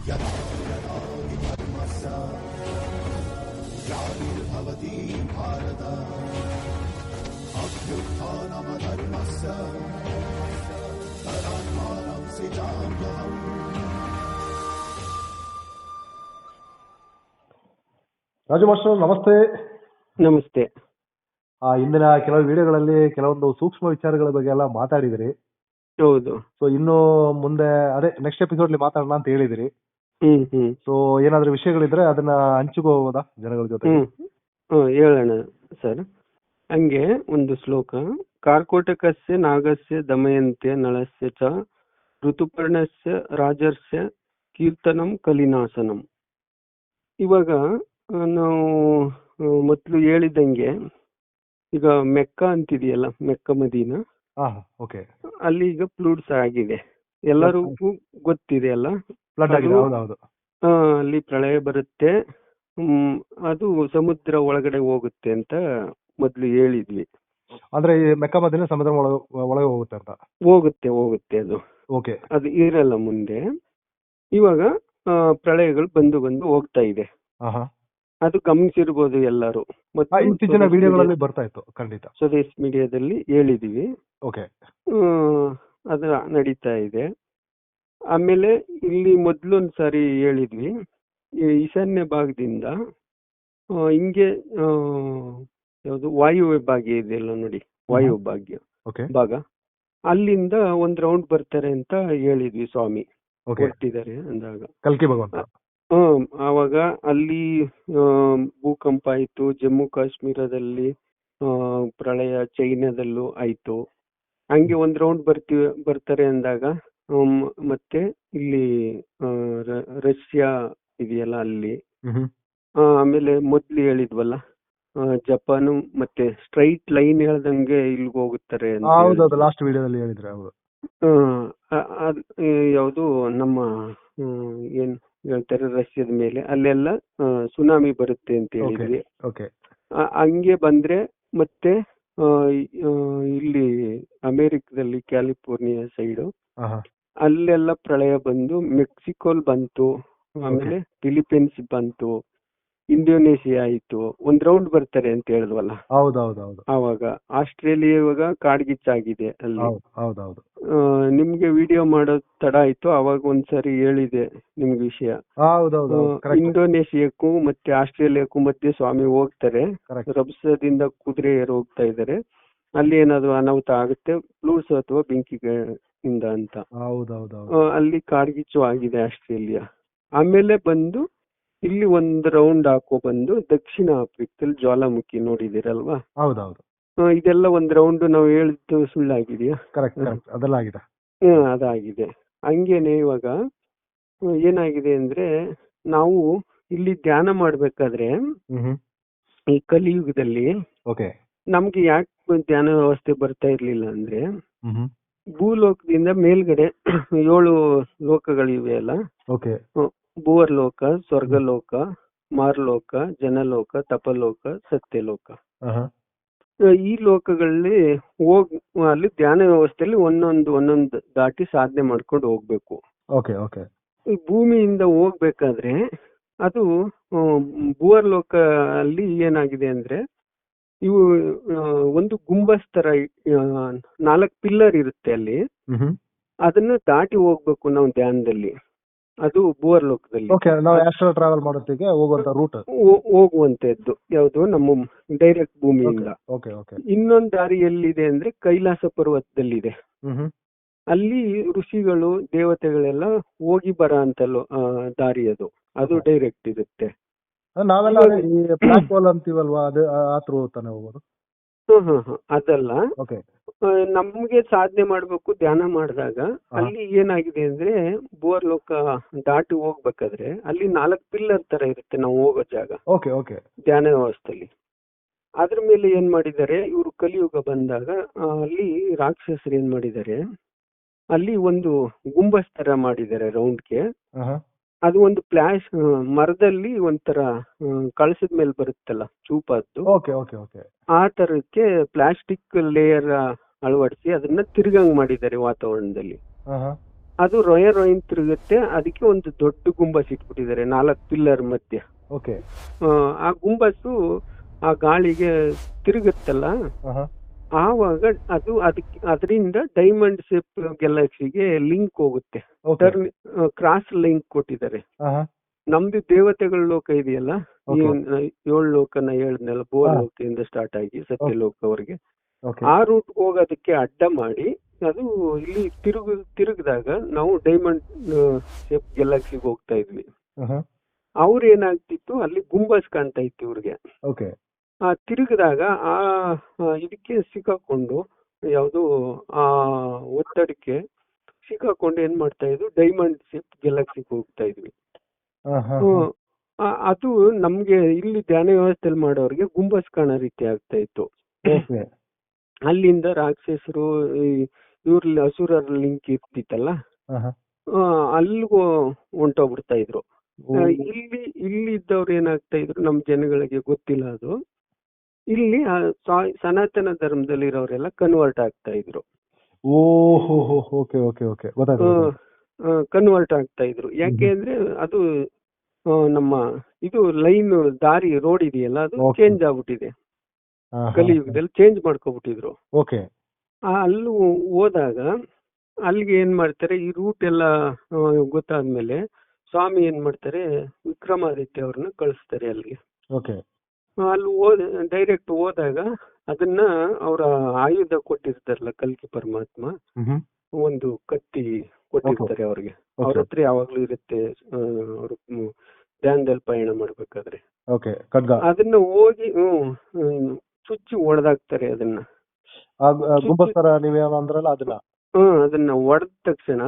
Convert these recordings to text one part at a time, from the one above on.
यदा यदा हि धर्मस्य ग्लानिर्भवति भारत अभ्युत्थानमधर्मस्य तदात्मानं सृजाम्यहम्. ರಾಜು ಮಾಸ್ಟರ್ ನಮಸ್ತೆ. ನಮಸ್ತೆ. ಇಂದಿನ ಕೆಲವು ವಿಡಿಯೋಗಳಲ್ಲಿ ಕೆಲವೊಂದು ಸೂಕ್ಷ್ಮ ವಿಚಾರಗಳ ಬಗ್ಗೆ ಎಲ್ಲ ಮಾತಾಡಿದಿರಿ. ಹೌದು. ಸೊ ಇನ್ನು ಮುಂದೆ ಅದೇ ನೆಕ್ಸ್ಟ್ ಎಪಿಸೋಡ್ ಮಾತಾಡೋಣ ಅಂತ ಹೇಳಿದಿರಿ. ಸೊ ಏನಾದ್ರೂ ವಿಷಯಗಳಿದ್ರೆ ಅದನ್ನ ಹಂಚಿಕೋಬೋದಾ ಜನಗಳ ಜೊತೆ? ಹೇಳೋಣ ಸರ್. ಹಂಗೆ ಒಂದು ಶ್ಲೋಕ, ಕಾರ್ಕೋಟಕಸ್ಯ ನಾಗಸ್ಯ ದಮಯಂತ್ಯ ನಳಸ್ಯ ಚ ಋತುಪರ್ಣಸ್ಯ ರಾಜರ್ಸ್ಯ ಕೀರ್ತನಂ ಕಲಿನಾಶನಂ. ಇವಾಗ ನಾವು ಮೊದಲು ಹೇಳಿದಂಗೆ ಈಗ ಮೆಕ್ಕ ಅಂತಿದೆಯಲ್ಲ, ಮೆಕ್ಕ ಮದೀನಾ, ಅಲ್ಲಿ ಈಗ ಫ್ಲೂಡ್ಸ್ ಆಗಿದೆ, ಎಲ್ಲರಿಗೂ ಗೊತ್ತಿದೆ ಅಲ್ಲ. ಅಲ್ಲಿ ಪ್ರಳಯ ಬರುತ್ತೆ, ಅದು ಸಮುದ್ರ ಒಳಗಡೆ ಹೋಗುತ್ತೆ ಅಂತ ಮೊದ್ಲು ಹೇಳಿದ್ವಿ. ಅಂದ್ರೆ ಮೆಕ್ಕ ಮದೀನಾ ಸಮುದ್ರ ಒಳಗೆ ಹೋಗುತ್ತೆ ಅಂತ? ಹೋಗುತ್ತೆ ಅದು. ಅದು ಇರಲ್ಲ ಮುಂದೆ. ಇವಾಗ ಪ್ರಳಯಗಳು ಬಂದು ಹೋಗ್ತಾ ಇದೆ. ಅದು ಗಮನಿಸಿರ್ಬೋದು ಎಲ್ಲರೂ. ಇತ್ತೀಚಿನ ವಿಡಿಯೋಗಳಲ್ಲಿ ಬರ್ತಾ ಇತ್ತು ಖಂಡಿತ. ಸ್ವದೇಶ್ ಮೀಡಿಯಾದಲ್ಲಿ ಹೇಳಿದೀವಿ. ಅದು ನಡೀತಾ ಇದೆ. ಆಮೇಲೆ ಇಲ್ಲಿ ಮೊದ್ಲೊಂದ್ ಸಾರಿ ಹೇಳಿದ್ವಿ, ಈಶಾನ್ಯ ಭಾಗದಿಂದ ಹಿಂಗೆ ಯಾವುದು ವಾಯುವ್ಯ ಭಾಗ್ಯ ಇದೆಯಲ್ಲ ನೋಡಿ, ವಾಯು ಭಾಗ, ಅಲ್ಲಿಂದ ಒಂದ್ ರೌಂಡ್ ಬರ್ತಾರೆ ಅಂತ ಹೇಳಿದ್ವಿ. ಸ್ವಾಮಿ ಹೊರಟಿದ್ದಾರೆ ಅಂದಾಗ ಕಲ್ಕಿ ಭಗವಂತ. ಆವಾಗ ಅಲ್ಲಿ ಭೂಕಂಪ ಆಯ್ತು, ಜಮ್ಮು ಕಾಶ್ಮೀರದಲ್ಲಿ ಪ್ರಳಯ, ಚೈನಾದಲ್ಲೂ ಆಯ್ತು. ಹಂಗೆ ಒಂದ್ ರೌಂಡ್ ಬರ್ತಾರೆ ಅಂದಾಗ ಮತ್ತೆ ಇಲ್ಲಿ ರಷ್ಯಾ ಇದೆಯಲ್ಲ ಅಲ್ಲಿ, ಆಮೇಲೆ ಮೊದ್ಲು ಹೇಳಿದ್ವಲ್ಲ ಜಪಾನು, ಮತ್ತೆ ಸ್ಟ್ರೈಟ್ ಲೈನ್ ಹೇಳ್ದಂಗೆ ಇಲ್ಗ ಹೋಗುತ್ತಾರೆ. ಲಾಸ್ಟ್ ವಿಡಿಯೋದಲ್ಲಿ ಹೇಳಿದ್ರೆ ಯಾವುದು ನಮ್ಮ ಏನ್ ಹೇಳ್ತಾರೆ ರಷ್ಯಾದ ಮೇಲೆ, ಅಲ್ಲೆಲ್ಲ ಸುನಾಮಿ ಬರುತ್ತೆ ಅಂತ ಹೇಳಿದ್ವಿ. ಹಂಗೆ ಬಂದ್ರೆ ಮತ್ತೆ ಇಲ್ಲಿ ಅಮೆರಿಕದಲ್ಲಿ ಕ್ಯಾಲಿಫೋರ್ನಿಯಾ ಸೈಡು ಅಲ್ಲೆಲ್ಲ ಪ್ರಳಯ ಬಂದು ಮೆಕ್ಸಿಕೋಲ್ ಬಂತು, ಆಮೇಲೆ ಫಿಲಿಪೀನ್ಸ್ ಬಂತು, ಇಂಡೋನೇಷಿಯಾ ಆಯ್ತು. ಒಂದ್ ರೌಂಡ್ ಬರ್ತಾರೆ ಅಂತ ಹೇಳಿದ್ವಲ್ಲ, ಆವಾಗ ಆಸ್ಟ್ರೇಲಿಯಾ ಇವಾಗ ಕಾಡ್ಗಿಚ್ಚಾಗಿದೆ ಅಲ್ಲಿ. ನಿಮ್ಗೆ ವಿಡಿಯೋ ಮಾಡೋದ್ ತಡ ಆಯ್ತು, ಅವಾಗ ಒಂದ್ಸರಿ ಹೇಳಿದೆ ನಿಮ್ಗೆ ವಿಷಯ. ಇಂಡೋನೇಷಿಯಾಕ್ಕೂ ಮತ್ತೆ ಆಸ್ಟ್ರೇಲಿಯಾಕ್ಕೂ ಮಧ್ಯೆ ಸ್ವಾಮಿ ಹೋಗ್ತಾರೆ, ರಭಸದಿಂದ ಕುದುರೆ ಏರ್ ಹೋಗ್ತಾ ಇದಾರೆ. ಅಲ್ಲಿ ಏನಾದ್ರು ಅನಾಹುತ ಆಗುತ್ತೆ, ಫ್ಲೂಸ್ ಅಥವಾ ಬೆಂಕಿಯಿಂದ ಅಂತ. ಅಲ್ಲಿ ಕಾಡ್ಗಿಚ್ಚು ಆಗಿದೆ ಆಸ್ಟ್ರೇಲಿಯಾ. ಆಮೇಲೆ ಬಂದು ಇಲ್ಲಿ ಒಂದ್ ರೌಂಡ್ ಹಾಕೋ ಬಂದು ದಕ್ಷಿಣ ಆಫ್ರಿಕದಲ್ಲಿ ಜ್ವಾಲಾಮುಖಿ ನೋಡಿದಿರಲ್ವಾ? ಇದೆಲ್ಲ ಒಂದ್ ರೌಂಡ್ ನಾವು ಹೇಳಿದ್ದು ಸುಳ್ಳಾಗಿದೆಯಾ? ಅದಾಗಿದೆ. ಹಂಗೇನೆ ಇವಾಗ ಏನಾಗಿದೆ ಅಂದ್ರೆ, ನಾವು ಇಲ್ಲಿ ಧ್ಯಾನ ಮಾಡ್ಬೇಕಾದ್ರೆ ಈ ಕಲಿಯುಗದಲ್ಲಿ ನಮ್ಗೆ ಯಾಕೆ ಧ್ಯಾನ ವ್ಯವಸ್ಥೆ ಬರ್ತಾ ಇರ್ಲಿಲ್ಲ ಅಂದ್ರೆ, ಭೂಲೋಕದಿಂದ ಮೇಲ್ಗಡೆ 7 ಲೋಕಗಳಿವೆ ಅಲ್ಲ, ಭೂವರ್ಲೋಕ, ಸ್ವರ್ಗಲೋಕ, ಮಾರ್ಲೋಕ, ಜನಲೋಕ, ತಪಲೋಕ, ಸತ್ಯಲೋಕ. ಈ ಲೋಕಗಳಲ್ಲಿ ಅಲ್ಲಿ ಧ್ಯಾನ ವ್ಯವಸ್ಥೆಯಲ್ಲಿ ಒಂದೊಂದು ದಾಟಿ ಸಾಧನೆ ಮಾಡ್ಕೊಂಡು ಹೋಗ್ಬೇಕು. ಈ ಭೂಮಿಯಿಂದ ಹೋಗ್ಬೇಕಾದ್ರೆ ಅದು ಭೂವರ್ಲೋಕ ಅಲ್ಲಿ ಏನಾಗಿದೆ ಅಂದ್ರೆ, ಇವು ಒಂದು ಗುಂಬಸ್ ತರ 4 ಪಿಲ್ಲರ್ ಇರುತ್ತೆ ಅಲ್ಲಿ, ಅದನ್ನ ದಾಟಿ ಹೋಗ್ಬೇಕು ನಾವು ಧ್ಯಾನದಲ್ಲಿ. ಅದು ಭೂವರ್ಲೋಕದಲ್ಲಿ ಹೋಗುವಂತದ್ದು ಯಾವುದು, ನಮ್ಮ ಡೈರೆಕ್ಟ್ ಭೂಮಿಯಿಂದ. ಇನ್ನೊಂದ್ ದಾರಿ ಎಲ್ಲಿದೆ ಅಂದ್ರೆ ಕೈಲಾಸ ಪರ್ವತದಲ್ಲಿದೆ. ಅಲ್ಲಿ ಋಷಿಗಳು ದೇವತೆಗಳೆಲ್ಲ ಹೋಗಿ ಬರ ಅಂತ ದಾರಿ ಅದು ಡೈರೆಕ್ಟ್ ಇರುತ್ತೆ. ಅದಲ್ಲ, ನಮ್ಗೆ ಸಾಧನೆ ಮಾಡ್ಬೇಕು ಧ್ಯಾನ ಮಾಡಿದಾಗ ಅಲ್ಲಿ ಏನಾಗಿದೆ ಅಂದ್ರೆ, ಭೂವರ್ಲೋಕ ದಾಟಿ ಹೋಗ್ಬೇಕಾದ್ರೆ ಅಲ್ಲಿ 4 ಪಿಲ್ಲರ್ ತರ ಇರುತ್ತೆ ನಾವು ಹೋಗೋ ಜಾಗ ಧ್ಯಾನ ವ್ಯವಸ್ಥೆಯಲ್ಲಿ. ಅದ್ರ ಮೇಲೆ ಏನ್ ಮಾಡಿದ್ದಾರೆ ಇವರು, ಕಲಿಯುಗ ಬಂದಾಗ ಅಲ್ಲಿ ರಾಕ್ಷಸರು ಏನ್ ಮಾಡಿದ್ದಾರೆ, ಅಲ್ಲಿ ಒಂದು ಗುಂಬಸ್ ತರ ಮಾಡಿದ್ದಾರೆ ರೌಂಡ್ಗೆ. ಅದು ಒಂದು ಪ್ಲಾಸ್ ಮರದಲ್ಲಿ ಒಂಥರ ಕಳಸದ ಮೇಲೆ ಬರುತ್ತಲ್ಲ ಚೂಪಾದ್ದು, ಆ ತರಕ್ಕೆ ಪ್ಲಾಸ್ಟಿಕ್ ಲೇಯರ್ ಅಳವಡಿಸಿ ಅದನ್ನ ತಿರ್ಗಂಗ್ ಮಾಡಿದ್ದಾರೆ ವಾತಾವರಣದಲ್ಲಿ. ಅದು ರೊಯ್ನ್ ತಿರುಗುತ್ತೆ. ಅದಕ್ಕೆ ಒಂದು ದೊಡ್ಡ ಗುಂಬಸ್ ಇಟ್ಬಿಟ್ಟಿದ್ದಾರೆ 4 ಪಿಲ್ಲರ್ ಮಧ್ಯೆ. ಓಕೆ. ಆ ಗುಂಬಸ್ಸು ಆ ಗಾಳಿಗೆ ತಿರುಗುತ್ತಲ್ಲ, ಆವಾಗ ಅದು ಅದರಿಂದ ಡೈಮಂಡ್ ಶೇಪ್ ಗ್ಯಾಲಕ್ಸಿಗೆ ಲಿಂಕ್ ಹೋಗುತ್ತೆ. ಕ್ರಾಸ್ ಲಿಂಕ್ ಕೊಟ್ಟಿದ್ದಾರೆ. ನಮ್ದು ದೇವತೆಗಳ ಲೋಕ ಇದೆಯಲ್ಲ, 7 ಲೋಕನ ಹೇಳಿದ್ನಲ್ಲ, ಲೋಕದಿಂದ ಸ್ಟಾರ್ಟ್ ಆಗಿ ಸತ್ಯಲೋಕವರೆಗೆ, ಆ ರೂಟ್ ಹೋಗೋದಕ್ಕೆ ಅಡ್ಡ ಮಾಡಿ ಅದು ಇಲ್ಲಿ ತಿರುಗಿದಾಗ ನಾವು ಡೈಮಂಡ್ ಶೇಪ್ ಗ್ಯಾಲಕ್ಸಿಗೆ ಹೋಗ್ತಾ ಇದ್ವಿ. ಅವ್ರ ಏನಾಗ್ತಿತ್ತು, ಅಲ್ಲಿ ಗುಂಬಸ್ ಕಾಣ್ತಾ ಇತ್ತು ಇವ್ರಿಗೆ. ಆ ತಿರುಗಿದಾಗ ಆ ಇದಕ್ಕೆ ಸಿಕ್ಕಾಕೊಂಡು, ಯಾವುದು ಆ ಒತ್ತಡಕ್ಕೆ ಸಿಕ್ಕಾಕೊಂಡು ಏನ್ ಮಾಡ್ತಾ ಇದ್ವಿ, ಡೈಮಂಡ್ ಶೇಪ್ ಗ್ಯಾಲಕ್ಸಿಗೆ ಹೋಗ್ತಾ ಇದ್ವಿ. ಅದು ನಮ್ಗೆ ಇಲ್ಲಿ ಧ್ಯಾನ ವ್ಯವಸ್ಥೆಯಲ್ಲಿ ಮಾಡೋರಿಗೆ ಗುಂಬಸ್ ಕಾಣೋ ರೀತಿ ಆಗ್ತಾ ಇತ್ತು. ಅಲ್ಲಿಂದ ರಾಕ್ಷಸರು ಇವ್ರ ಅಸುರರ ಲಿಂಕ್ ಇರ್ತಿತ್ತಲ್ಲ, ಅಲ್ಲಿಗೂ ಹೊಂಟೋಗ್ಬಿಡ್ತಾ ಇದ್ರು. ಇಲ್ಲಿ ಇದ್ದವ್ರು ಏನಾಗ್ತಾ ಇದ್ರು, ನಮ್ ಜನಗಳಿಗೆ ಗೊತ್ತಿಲ್ಲ ಅದು. ಇಲ್ಲಿ ಸನಾತನ ಧರ್ಮದಲ್ಲಿ ಇರೋರೆಲ್ಲ ಕನ್ವರ್ಟ್ ಆಗ್ತಾ ಇದ್ರು. ಕನ್ವರ್ಟ್ ಆಗ್ತಾ ಇದ್ರು. ಯಾಕೆ ಅಂದ್ರೆ ಅದು ನಮ್ಮ ಇದು ಲೈನ್ ದಾರಿ ರೋಡ್ ಇದೆಯಲ್ಲ, ಅದು ಚೇಂಜ್ ಆಗ್ಬಿಟ್ಟಿದೆ. ಕಲಿಯುಗದಲ್ಲಿ ಚೇಂಜ್ ಮಾಡ್ಕೊಬಿಟ್ಟಿದ್ರು. ಅಲ್ಲಿ ಹೋದಾಗ ಅಲ್ಲಿಗೆ ಏನ್ ಮಾಡ್ತಾರೆ, ಈ ರೂಟ್ ಎಲ್ಲ ಗೊತ್ತಾದ್ಮೇಲೆ ಸ್ವಾಮಿ ಏನ್ ಮಾಡ್ತಾರೆ, ವಿಕ್ರಮಾದಿತ್ಯ ಅವ್ರನ್ನ ಕಳಿಸ್ತಾರೆ ಅಲ್ಲಿಗೆ. ಅಲ್ಲಿ ಡೈರೆಕ್ಟ್ ಹೋದಾಗ ಅದನ್ನ ಅವರ ಆಯುಧ ಕೊಟ್ಟಿರ್ತಾರಲ್ಲ ಕಲ್ಕಿ ಪರಮಾತ್ಮ, ಒಂದು ಕತ್ತಿ ಕೊಟ್ಟಿರ್ತಾರೆ ಅವ್ರಿಗೆ. ಅವ್ರ ಹತ್ರ ಯಾವಾಗ್ಲೂ ಇರುತ್ತೆ, ಅವ್ರು ಧ್ಯಾನದಲ್ಲಿ ಪಯಣ ಮಾಡ್ಬೇಕಾದ್ರೆ. ಅದನ್ನ ಹೋಗಿ ಚುಚ್ಚಿ ಹೊಡೆದಾಕ್ತಾರೆ. ಅದನ್ನ ಅದನ್ನ ಹೊಡೆದ ತಕ್ಷಣ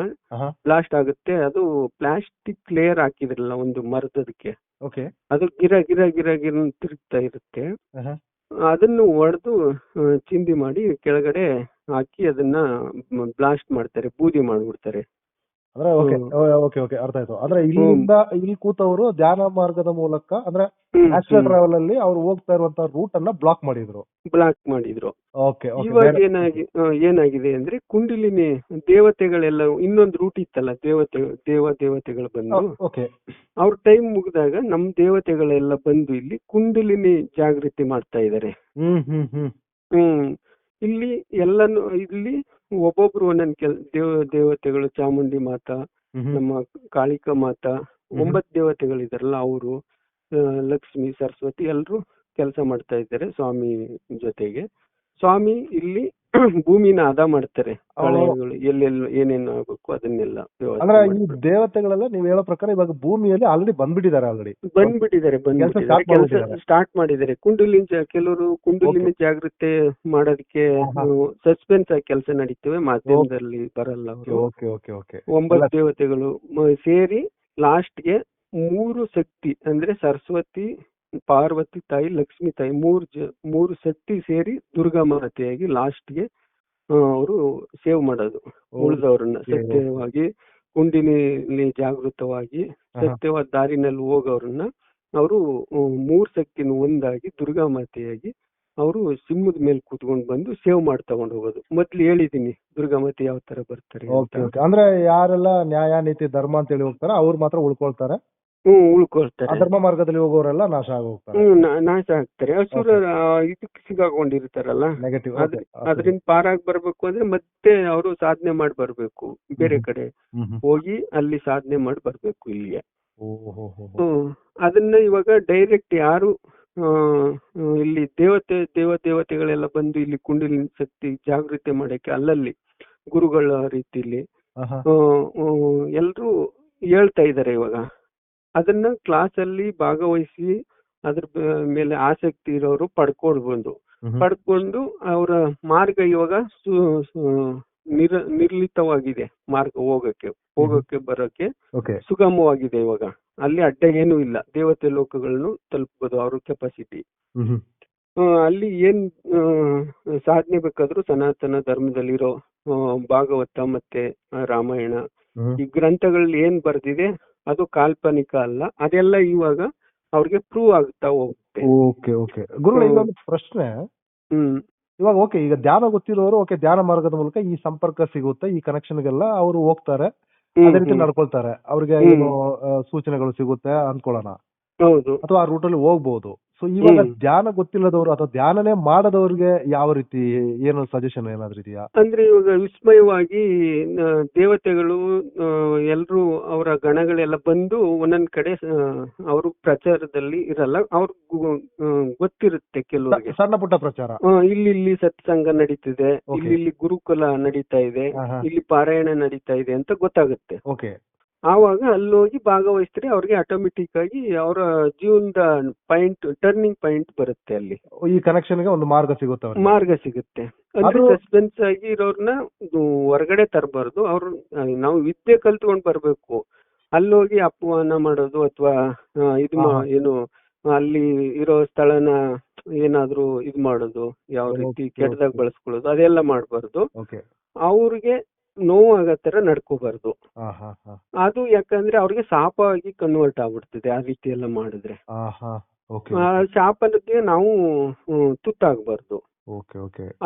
ಬ್ಲಾಸ್ಟ್ ಆಗುತ್ತೆ. ಅದು ಪ್ಲಾಸ್ಟಿಕ್ ಲೇಯರ್ ಹಾಕಿದ್ರಲ್ಲ ಒಂದು ಮರದಕ್ಕೆ, ಅದು ಗಿರ ಗಿರ ಗಿರ ಗಿರ ತಿರುಗ್ತಾ ಇರುತ್ತೆ. ಅದನ್ನು ಹೊಡೆದು ಚಿಂದಿ ಮಾಡಿ ಕೆಳಗಡೆ ಹಾಕಿ ಅದನ್ನ ಬ್ಲಾಸ್ಟ್ ಮಾಡ್ತಾರೆ, ಬೂದಿ ಮಾಡ್ಬಿಡ್ತಾರೆ. ಅರ್ಥ ಆಯ್ತು. ಅಂದ್ರೆ ಇಲ್ಲಿಂದ ಇಲ್ಲಿ ಕೂತವರು ಧ್ಯಾನ ಮಾರ್ಗದ ಮೂಲಕ, ಅಂದ್ರೆ ನ್ಯಾಚುರಲ್ ಟ್ರಾವೆಲ್ ಅಲ್ಲಿ ಅವ್ರು ಹೋಗ್ತಾ ಇರುವಂತ ರೂಟ್ ಅನ್ನ ಬ್ಲಾಕ್ ಮಾಡಿದ್ರು. ಇವಾಗ ಏನಾಗಿದೆ ಅಂದ್ರೆ, ಕುಂಡಲಿನಿ ದೇವತೆಗಳೆಲ್ಲ ಇನ್ನೊಂದು ರೂಟ್ ಇತ್ತಲ್ಲ, ದೇವತೆಗಳು ಬಂದು ಅವ್ರ ಟೈಮ್ ಮುಗಿದಾಗ ನಮ್ ದೇವತೆಗಳೆಲ್ಲ ಬಂದು ಇಲ್ಲಿ ಕುಂಡಲಿನಿ ಜಾಗೃತಿ ಮಾಡ್ತಾ ಇದಾರೆ. ಇಲ್ಲಿ ಎಲ್ಲಾನು ಇಲ್ಲಿ ಒಬ್ಬೊಬ್ರು ಒಂದೊಂದು ದೇವತೆಗಳು, ಚಾಮುಂಡಿ ಮಾತಾ, ನಮ್ಮ ಕಾಳಿಕಾ ಮಾತಾ, 9 ದೇವತೆಗಳಿದಾರಲ್ಲ ಅವರು, ಲಕ್ಷ್ಮಿ, ಸರಸ್ವತಿ, ಎಲ್ರು ಕೆಲಸ ಮಾಡ್ತಾ ಇದ್ದಾರೆ ಸ್ವಾಮಿ ಜೊತೆಗೆ. ಸ್ವಾಮಿ ಇಲ್ಲಿ ಭೂಮಿನ ಹದ ಮಾಡ್ತಾರೆ, ಎಲ್ಲೆಲ್ಲ ಏನೇನು ಆಗ್ಬೇಕು ಅದನ್ನೆಲ್ಲ. ಅಂದ್ರೆ ಈ ದೇವತೆಗಳೆಲ್ಲ ನೀವು ಹೇಳೋ ಪ್ರಕಾರ ಇವಾಗ ಭೂಮಿಯಲ್ಲಿ ಆಲ್ರೆಡಿ ಬಂದ್ಬಿಟ್ಟಿದ್ದಾರೆ ಕೆಲಸ ಸ್ಟಾರ್ಟ್ ಮಾಡಿದ್ದಾರೆ. ಕೆಲವರು ಕುಂಡಲಿನಿ ಜಾಗೃತಿ ಮಾಡೋದಕ್ಕೆ ಸಸ್ಪೆನ್ಸ್ ಆಗಿ ಕೆಲಸ ನಡೀತವೆ, ಮಾಧ್ಯಮದಲ್ಲಿ ಬರಲ್ಲ ಅವರು. 9 ದೇವತೆಗಳು ಸೇರಿ ಲಾಸ್ಟ್ಗೆ 3 ಶಕ್ತಿ ಅಂದ್ರೆ ಸರಸ್ವತಿ, ಪಾರ್ವತಿ ತಾಯಿ, ಲಕ್ಷ್ಮಿ ತಾಯಿ, 3 ಶಕ್ತಿ ಸೇರಿ ದುರ್ಗಾ ಮಾತೆಯಾಗಿ ಲಾಸ್ಟ್ಗೆ ಅವರು ಸೇವ್ ಮಾಡೋದು ಉಳಿದವ್ರನ್ನ. ಸತ್ಯವಾಗಿ ಕುಂಡಿನಿ ಜಾಗೃತವಾಗಿ ಸತ್ಯವಾದ ದಾರಿನಲ್ಲಿ ಹೋಗೋರನ್ನ ಅವರು 3 ಶಕ್ತಿನ ಒಂದಾಗಿ ದುರ್ಗಾ ಮಾತೆಯಾಗಿ ಅವರು ಸಿಂಹದ ಮೇಲೆ ಕೂತ್ಕೊಂಡು ಬಂದು ಸೇವ್ ಮಾಡಿ ತಗೊಂಡು ಹೋಗೋದು. ಮೊದ್ಲು ಹೇಳಿದೀನಿ ದುರ್ಗಾ ಮಾತೆ ಯಾವ ತರ ಬರ್ತಾರೆ. ಅಂದ್ರೆ ಯಾರೆಲ್ಲ ನ್ಯಾಯ ನೀತಿ ಧರ್ಮ ಅಂತ ಹೇಳಿ ಹೋಗ್ತಾರೆ ಅವ್ರು ಮಾತ್ರ ಉಳ್ಕೊಳ್ತಾರೆ. ಉಳ್ಕೊಳ್ತಾರೆ. ಧರ್ಮ ಮಾರ್ಗದಲ್ಲಿ ಹೋಗೋರೆಲ್ಲ ನಾಶ ಆಗೋಗ್ತಾರೆ, ನಾಶ ಆಗ್ತಾರೆ. ಅಸುರ ಇದಕ್ಕೆ ಸಿಗಾಕೊಂಡಿರ್ತಾರಲ್ಲ, ಅದರಿಂದ ಪಾರಾಗಿ ಬರ್ಬೇಕು ಅಂದ್ರೆ ಮತ್ತೆ ಅವರು ಸಾಧನೆ ಮಾಡಿ ಬರ್ಬೇಕು, ಬೇರೆ ಕಡೆ ಹೋಗಿ ಅಲ್ಲಿ ಸಾಧನೆ ಮಾಡಿ ಬರ್ಬೇಕು ಇಲ್ಲಿಗೆ. ಅದನ್ನ ಇವಾಗ ಡೈರೆಕ್ಟ್ ಯಾರು ಇಲ್ಲಿ ದೇವತೆಗಳೆಲ್ಲ ಬಂದು ಇಲ್ಲಿ ಕುಂಡಲಿನಿ ಶಕ್ತಿ ಜಾಗೃತಿ ಮಾಡಕ್ಕೆ ಅಲ್ಲಲ್ಲಿ ಗುರುಗಳ ರೀತಿಲಿ ಎಲ್ರು ಹೇಳ್ತಾ ಇದಾರೆ. ಇವಾಗ ಅದನ್ನ ಕ್ಲಾಸ್ ಅಲ್ಲಿ ಭಾಗವಹಿಸಿ ಅದ್ರ ಮೇಲೆ ಆಸಕ್ತಿ ಇರೋರು ಪಡ್ಕೊಂಡು ಅವರ ಮಾರ್ಗ ಇವಾಗ ನಿರ್ಲಿತವಾಗಿದೆ. ಮಾರ್ಗ ಹೋಗಕ್ಕೆ ಬರೋಕೆ ಸುಗಮವಾಗಿದೆ. ಇವಾಗ ಅಲ್ಲಿ ಅಡ್ಡ ಏನೂ ಇಲ್ಲ, ದೇವತೆ ಲೋಕಗಳನ್ನು ತಲುಪಬಹುದು ಅವ್ರ ಕೆಪಾಸಿಟಿ. ಅಲ್ಲಿ ಏನ್ ಸಾಧನೆ ಬೇಕಾದ್ರೂ ಸನಾತನ ಧರ್ಮದಲ್ಲಿರೋ ಭಾಗವತ ಮತ್ತೆ ರಾಮಾಯಣ ಈ ಗ್ರಂಥಗಳಲ್ಲಿ ಏನ್ ಬರ್ದಿದೆ ಅದು ಕಾಲ್ಪನಿಕ ಅಲ್ಲ, ಅದೆಲ್ಲ ಇವಾಗ ಅವ್ರಿಗೆ ಪ್ರೂವ್ ಆಗ್ತಾ ಹೋಗುತ್ತೆ. ಗುರು, ಇನ್ನೊಂದು ಪ್ರಶ್ನೆ. ಇವಾಗ ಈಗ ಧ್ಯಾನ ಗೊತ್ತಿರೋರು ಧ್ಯಾನ ಮಾರ್ಗದ ಮೂಲಕ ಈ ಸಂಪರ್ಕ ಸಿಗುತ್ತೆ, ಈ ಕನೆಕ್ಷನ್ಗೆಲ್ಲ ಅವರು ಹೋಗ್ತಾರೆ, ಅದೇ ರೀತಿ ನಡ್ಕೊಳ್ತಾರೆ. ಅವ್ರಿಗೆ ಏನು ಸೂಚನೆಗಳು ಸಿಗುತ್ತೆ ಅನ್ಕೊಳ್ಳೋಣ, ಹೌದು. ಅಥವಾ ಆ ರೂಟಲ್ಲಿ ಹೋಗ್ಬೋದು. ಸೊ ಇವಾಗ ಧ್ಯಾನ ಗೊತ್ತಿಲ್ಲದವರು ಅಥವಾ ಧ್ಯಾನನೇ ಮಾಡದವ್ರಿಗೆ ಯಾವ ರೀತಿ ಏನು ಸಜೆಷನ್ ಏನಾದ್ರು ಇದೆಯಾ? ಅಂದ್ರೆ ಇವಾಗ ವಿಸ್ಮಯವಾಗಿ ದೇವತೆಗಳು ಎಲ್ರು ಅವರ ಗಣಗಳೆಲ್ಲ ಬಂದು ಒಂದೊಂದ್ ಕಡೆ ಅವರು ಪ್ರಚಾರದಲ್ಲಿ ಇರಲ್ಲ, ಅವ್ರಿಗೂ ಗೊತ್ತಿರುತ್ತೆ ಕೆಲವರಿಗೆ. ಸಣ್ಣ ಪುಟ್ಟ ಪ್ರಚಾರ, ಇಲ್ಲಿ ಸತ್ಸಂಗ ನಡೀತಿದೆ, ಇಲ್ಲಿ ಗುರುಕುಲ ನಡೀತಾ ಇದೆ, ಇಲ್ಲಿ ಪಾರಾಯಣ ನಡೀತಾ ಇದೆ ಅಂತ ಗೊತ್ತಾಗುತ್ತೆ. ಓಕೆ. ಆವಾಗ ಅಲ್ಲೋಗಿ ಭಾಗವಹಿಸಿದ್ರೆ ಅವ್ರಿಗೆ ಆಟೋಮೆಟಿಕ್ ಆಗಿ ಅವರ ಜೀವನದ ಟರ್ನಿಂಗ್ ಪಾಯಿಂಟ್ ಬರುತ್ತೆ. ಅಲ್ಲಿ ಈ ಕನೆಕ್ಷನ್ ಗೆ ಒಂದು ಮಾರ್ಗ ಸಿಗುತ್ತೆ. ಅಂದ್ರೆ ಸಸ್ಪೆನ್ಸ್ ಆಗಿ ಇರೋರ್ನ ಹೊರಗಡೆ ತರಬಾರ್ದು. ಅವ್ರು ನಾವು ವಿದ್ಯೆ ಕಲ್ತ್ಕೊಂಡ್ ಬರ್ಬೇಕು. ಅಲ್ಲೋಗಿ ಅಪಮಾನ ಮಾಡೋದು ಅಥವಾ ಏನು ಅಲ್ಲಿ ಇರೋ ಸ್ಥಳನ ಏನಾದ್ರೂ ಇದ್ ಮಾಡೋದು, ಯಾವ ರೀತಿ ಕೆಟ್ಟದಾಗ ಬಳಸ್ಕೊಳ್ಳೋದು ಅದೆಲ್ಲ ಮಾಡ್ಬಾರ್ದು. ಅವ್ರಿಗೆ ನೋವಾಗೋ ತರ ನಡ್ಕೋಬಾರ್ದು. ಅದು ಯಾಕಂದ್ರೆ ಅವ್ರಿಗೆ ಶಾಪ ಆಗಿ ಕನ್ವರ್ಟ್ ಆಗ್ಬಿಡ್ತದೆ ಆ ರೀತಿ ಎಲ್ಲ ಮಾಡಿದ್ರೆ. ಶಾಪನಕ್ಕೆ ನಾವು ತುತ್ತಾಗಬಾರ್ದು.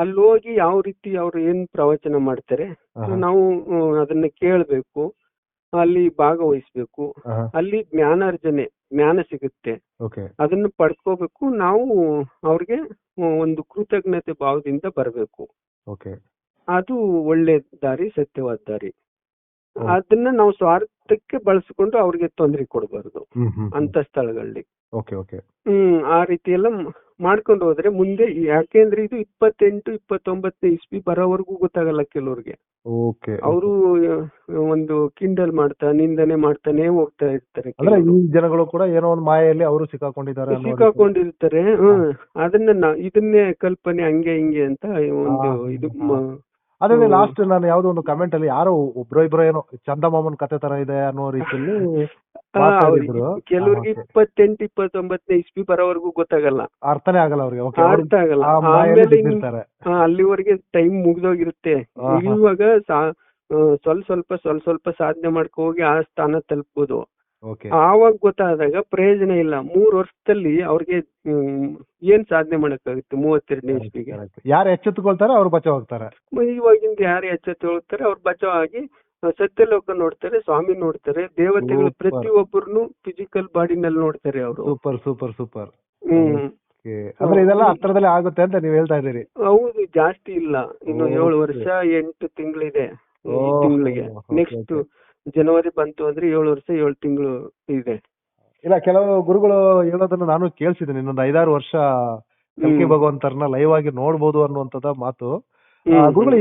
ಅಲ್ಲಿ ಹೋಗಿ ಯಾವ ರೀತಿ ಅವ್ರು ಏನ್ ಪ್ರವಚನ ಮಾಡ್ತಾರೆ ನಾವು ಅದನ್ನ ಕೇಳ್ಬೇಕು, ಅಲ್ಲಿ ಭಾಗವಹಿಸ್ಬೇಕು. ಅಲ್ಲಿ ಜ್ಞಾನ ಸಿಗುತ್ತೆ, ಅದನ್ನ ಪಡ್ಕೋಬೇಕು. ನಾವು ಅವ್ರಿಗೆ ಒಂದು ಕೃತಜ್ಞತೆ ಭಾವದಿಂದ ಬರಬೇಕು. ಅದು ಒಳ್ಳೆ ದಾರಿ, ಸತ್ಯವಾದ ದಾರಿ. ಅದನ್ನ ನಾವು ಸ್ವಾರ್ಥಕ್ಕೆ ಬಳಸ್ಕೊಂಡು ಅವ್ರಿಗೆ ತೊಂದರೆ ಕೊಡಬಾರ್ದು ಅಂತ ಸ್ಥಳಗಳಲ್ಲಿ. ಆ ರೀತಿ ಎಲ್ಲ ಮಾಡ್ಕೊಂಡು ಹೋದ್ರೆ ಮುಂದೆ, ಯಾಕೆಂದ್ರೆ ಇದು 28-29 ಇಸ್ವಿ ಬರೋವರೆಗೂ ಗೊತ್ತಾಗಲ್ಲ ಕೆಲವ್ರಿಗೆ. ಅವರು ಒಂದು ಕಿಂಡಲ್ ನಿಂದನೆ ಮಾಡ್ತಾನೆ ಹೋಗ್ತಾ ಇರ್ತಾರೆ. ಈ ಜನಗಳು ಕೂಡ ಏನೋ ಒಂದು ಮಾಯೆಯಲ್ಲಿ ಅವರು ಸಿಕ್ಕಾಕೊಂಡಿರ್ತಾರೆ. ಇದನ್ನೇ ಕಲ್ಪನೆ ಹಂಗೆ ಹಿಂಗೆ ಅಂತ ಒಂದು ಇದು. ಅದೇ ಲಾಸ್ಟ್ ನಾನು ಯಾವ್ದೋ ಒಂದು ಕಮೆಂಟ್ ಅಲ್ಲಿ ಯಾರೋ ಇಬ್ರೋ ಏನೋ ಚಂದಮಾಮನ್ ಕತೆ ತರ ಇದೆ ಅನ್ನೋ ರೀತಿಯಲ್ಲಿ ಕೆಲವ್ರಿಗೆ 28-29 ಇಸ್ವಿ ಬರೋವರೆಗೂ ಗೊತ್ತಾಗಲ್ಲ, ಅರ್ಥನೇ ಆಗಲ್ಲ ಅವ್ರಿಗೆ. ಅರ್ಥ ಆಗಲ್ಲ. ಆಮೇಲೆ ಅಲ್ಲಿವರೆಗೆ ಟೈಮ್ ಮುಗ್ದೋಗಿರುತ್ತೆ. ಇವಾಗ ಸ್ವಲ್ಪ ಸಾಧನೆ ಮಾಡ್ಕೊ ಹೋಗಿ ಆ ಸ್ಥಾನ ತಲುಪಬಹುದು. ಆವಾಗ ಗೊತ್ತಾದಾಗ ಪ್ರಯೋಜನ ಇಲ್ಲ. 3 ವರ್ಷದಲ್ಲಿ ಅವ್ರಿಗೆ ಏನ್ ಸಾಧನೆ ಮಾಡಕ್ಕಾಗುತ್ತೆ 32ನೇ ಇಸ್ವಿಗೆ? ಯಾರು ಎಚ್ಚೆತ್ತುಕೊಳ್ತಾರೆ ಅವ್ರು ಬಚಾವ್ ಆಗ್ತಾರೆ. ಇವಾಗಿಂದ ಯಾರು ಎಚ್ಚೆತ್ತುಕೊಳ್ತಾರೆ ಅವ್ರು ಬಚಾವ್ ಆಗಿ ಸತ್ಯಲೋಕ ನೋಡ್ತಾರೆ, ಸ್ವಾಮಿ ನೋಡ್ತಾರೆ, ದೇವತೆಗಳು ಪ್ರತಿಯೊಬ್ಬರನ್ನು ಫಿಸಿಕಲ್ ಬಾಡಿನಲ್ಲಿ ನೋಡ್ತಾರೆ ಅವರು. ಸೂಪರ್. ಅಂದ್ರೆ ಇದೆಲ್ಲ ಹತ್ರದಲ್ಲಿ ಆಗುತ್ತೆ ಅಂತ ನೀವ್ ಹೇಳ್ತಾ ಇದ್ದೀರಿ? ಹೌದು, ಜಾಸ್ತಿ ಇಲ್ಲ, ಇನ್ನು 7 ವರ್ಷ 8 ತಿಂಗಳಿದೆ. ತಿಂಗಳಿಗೆ ನೆಕ್ಸ್ಟ್ ಜನವರಿ ಬಂತು ಅಂದ್ರೆ 7 ವರ್ಷ 7 ತಿಂಗಳು ಇದೆ. ಇಲ್ಲ, ಕೆಲವು ಗುರುಗಳು ಹೇಳೋದನ್ನ ನಾನು ಕೇಳಿಸಿದ್ದೀನಿ. ಇನ್ನೊಂದು 5-6 ವರ್ಷ ಕಲ್ಕಿ ಭಗವಂತರನ್ನ ಲೈವ್ ಆಗಿ ನೋಡ್ಬೋದು ಅನ್ನುವಂಥದ ಮಾತು. ಗುರುಗಳು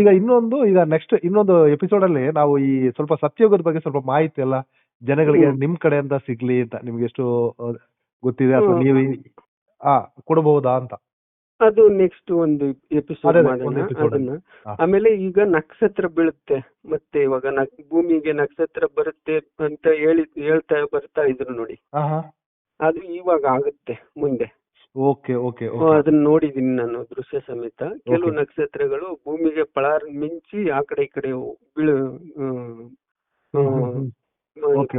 ಈಗ ನೆಕ್ಸ್ಟ್ ಇನ್ನೊಂದು ಎಪಿಸೋಡ್ ಅಲ್ಲಿ ನಾವು ಈ ಸ್ವಲ್ಪ ಸತ್ಯಯುಗದ ಬಗ್ಗೆ ಸ್ವಲ್ಪ ಮಾಹಿತಿ ಎಲ್ಲ ಜನಗಳಿಗೆ ನಿಮ್ ಕಡೆಯಿಂದ ಸಿಗ್ಲಿ ಅಂತ ನಿಮ್ಗೆ ಎಷ್ಟು ಗೊತ್ತಿದೆ ಅಥವಾ ನೀವು ಕೊಡಬಹುದಾ ಅಂತ. ಅದು ನೆಕ್ಸ್ಟ್ ಒಂದು ಎಪಿಸೋಡ್ ಮಾಡೋಣ ಅದನ್ನ. ಆಮೇಲೆ ಈಗ ನಕ್ಷತ್ರ ಬೀಳುತ್ತೆ, ಮತ್ತೆ ಇವಾಗ ಭೂಮಿಗೆ ನಕ್ಷತ್ರ ಬರುತ್ತೆ ಅಂತ ಬರ್ತಾ ಇದ್ರು ನೋಡಿ. ಅದು ಇವಾಗ ಆಗುತ್ತೆ ಮುಂದೆ. ಅದನ್ನ ನೋಡಿದೀನಿ ನಾನು ದೃಶ್ಯ ಸಮೇತ. ಕೆಲವು ನಕ್ಷತ್ರಗಳು ಭೂಮಿಗೆ ಪಳಾರ್ ಮಿಂಚಿ ಆ ಕಡೆ ಈ ಕಡೆ